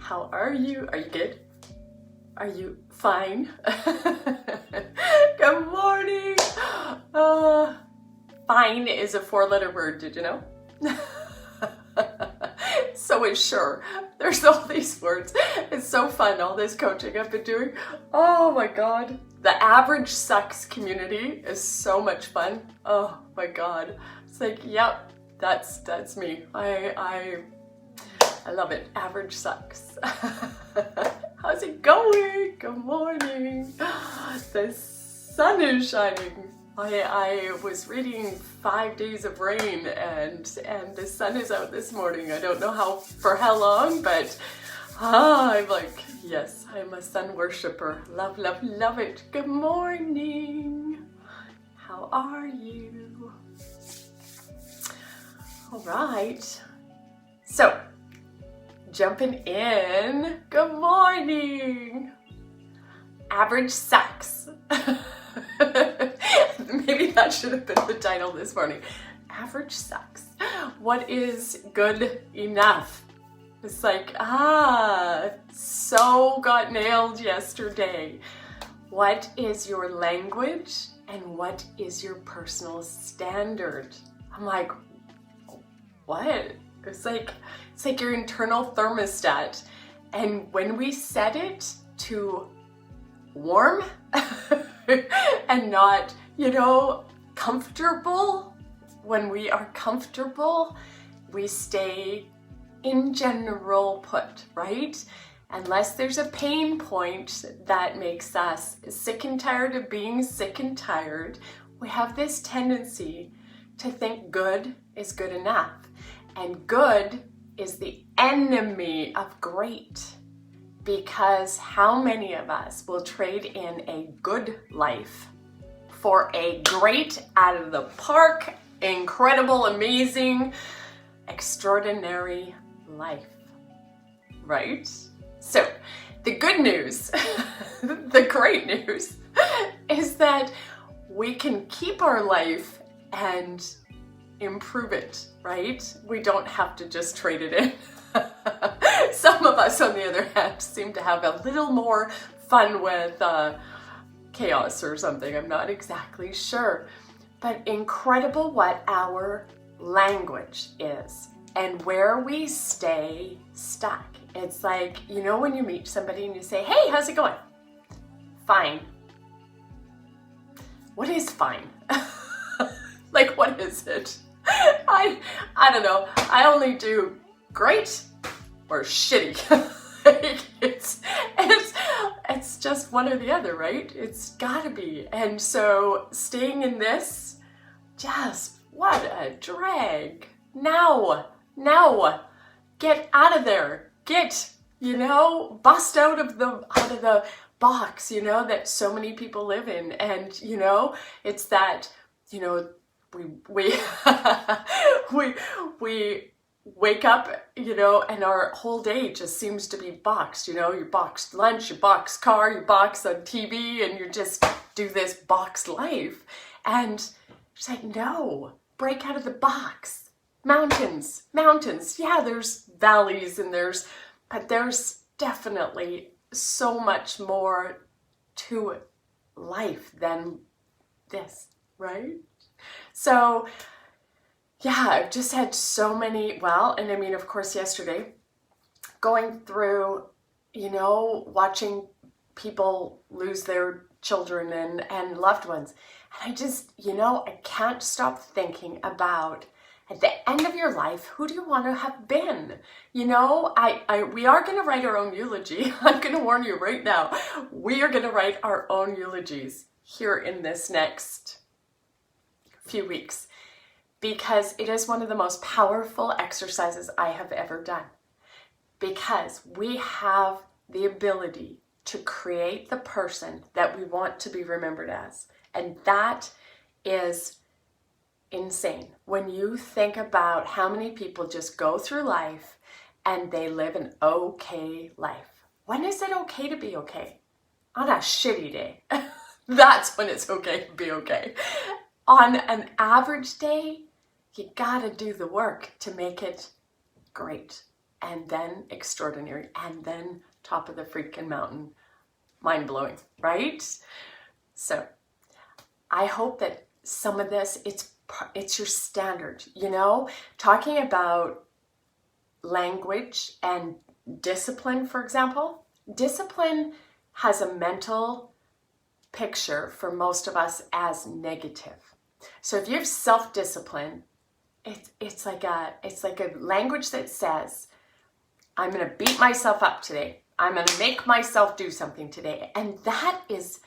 How are you? Are you good? Are you fine? Good morning. Fine is a 4-letter word, did you know? So is sure. There's all these words. It's so fun, all this coaching I've been doing. Oh my God. The average sucks community is so much fun. Oh my God. It's like, yep, that's me. I love it. Average sucks. How's it going? Good morning. The sun is shining. I was reading 5 days of rain and the sun is out this morning. I don't know for how long, but I'm like, yes, I'm a sun worshiper. Love, love, love it. Good morning. How are you? All right. So, jumping in. Good morning. Average sucks. Maybe that should have been the title this morning. Average sucks. What is good enough? It's like, so got nailed yesterday. What is your language and what is your personal standard? I'm like, what? It's like your internal thermostat. And when we set it to warm and not, comfortable, when we are comfortable, we stay in general put, right? Unless there's a pain point that makes us sick and tired of being sick and tired, we have this tendency to think good is good enough. And good is the enemy of great. Because how many of us will trade in a good life for a great, out of the park, incredible, amazing, extraordinary life, right? So the good news, the great news is that we can keep our life and improve it, right? We don't have to just trade it in. Some of us, on the other hand, seem to have a little more fun with chaos or something. I'm not exactly sure. But incredible what our language is and where we stay stuck. It's like, when you meet somebody and you say, hey, how's it going? Fine. What is fine? Like, what is it? I don't know. I only do great or shitty. It's just one or the other, right? It's gotta be. And so staying in this, just what a drag. Now, get out of there. Get, bust out of the box, that so many people live in. And, it's that, we wake up, and our whole day just seems to be boxed. You boxed lunch, you boxed car, you boxed on TV, and you just do this boxed life. And it's like, no, break out of the box. Mountains. Yeah, there's valleys but there's definitely so much more to life than this, right? So, yeah, I've just had so many, and I mean, of course, yesterday, going through, watching people lose their children and loved ones. And I just, I can't stop thinking about, at the end of your life, who do you want to have been? We are going to write our own eulogy. I'm going to warn you right now. We are going to write our own eulogies here in this next few weeks. Because it is one of the most powerful exercises I have ever done. Because we have the ability to create the person that we want to be remembered as. And that is insane. When you think about how many people just go through life and they live an okay life. When is it okay to be okay? On a shitty day. That's when it's okay to be okay. On an average day, you gotta do the work to make it great. and then extraordinary, and then top of the freaking mountain. Mind-blowing, right? So I hope that some of this, it's your standard, you know, talking about language and discipline, for example. Discipline has a mental picture for most of us as negative. So if you have self-discipline, it's like a language that says, I'm going to beat myself up today. I'm going to make myself do something today. And that is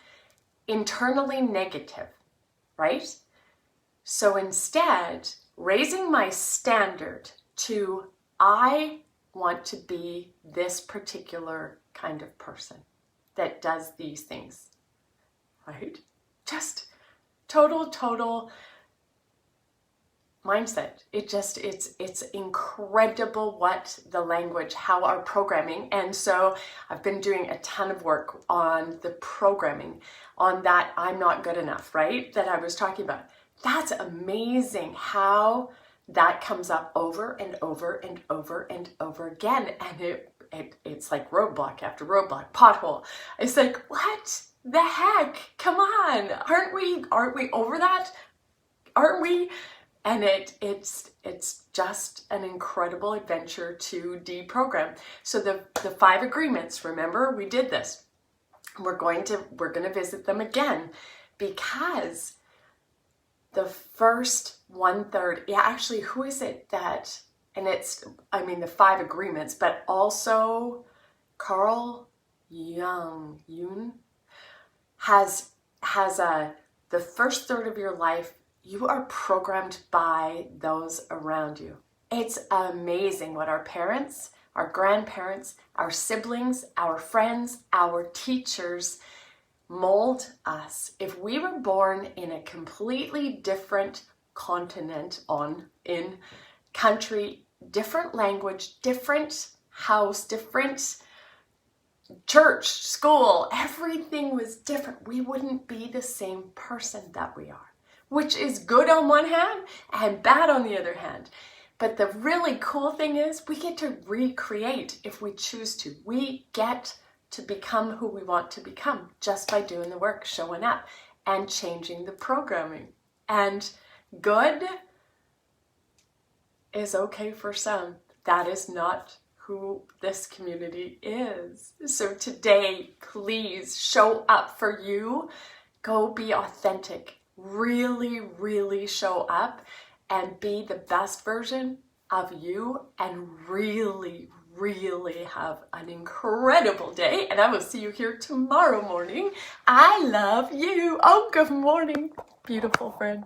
internally negative, right? So instead, raising my standard to, I want to be this particular kind of person that does these things, right? Just total mindset. It's incredible what the language, how our programming, and so I've been doing a ton of work on the programming, on that I'm not good enough, right? That I was talking about. That's amazing how that comes up over and over and over and over again, and it's like roadblock after roadblock, pothole. It's like, what the heck? Come on, aren't we over that? Aren't we? And it's just an incredible adventure to deprogram. So the 5 agreements, remember we did this. We're going to visit them again, because the first 1/3, yeah, actually, who is it that, and it's, I mean, the 5 agreements, but also Carl Jung has the first third of your life, you are programmed by those around you. It's amazing what our parents, our grandparents, our siblings, our friends, our teachers mold us. If we were born in a completely different continent, in country, different language, different house, different church, school, everything was different, we wouldn't be the same person that we are. Which is good on one hand and bad on the other hand. But the really cool thing is we get to recreate if we choose to. We get to become who we want to become just by doing the work, showing up, and changing the programming. And good is okay for some. That is not who this community is. So today, please show up for you. Go be authentic. Really show up and be the best version of you, and really have an incredible day. And I will see you here tomorrow morning. I love you. Oh, good morning, beautiful friend.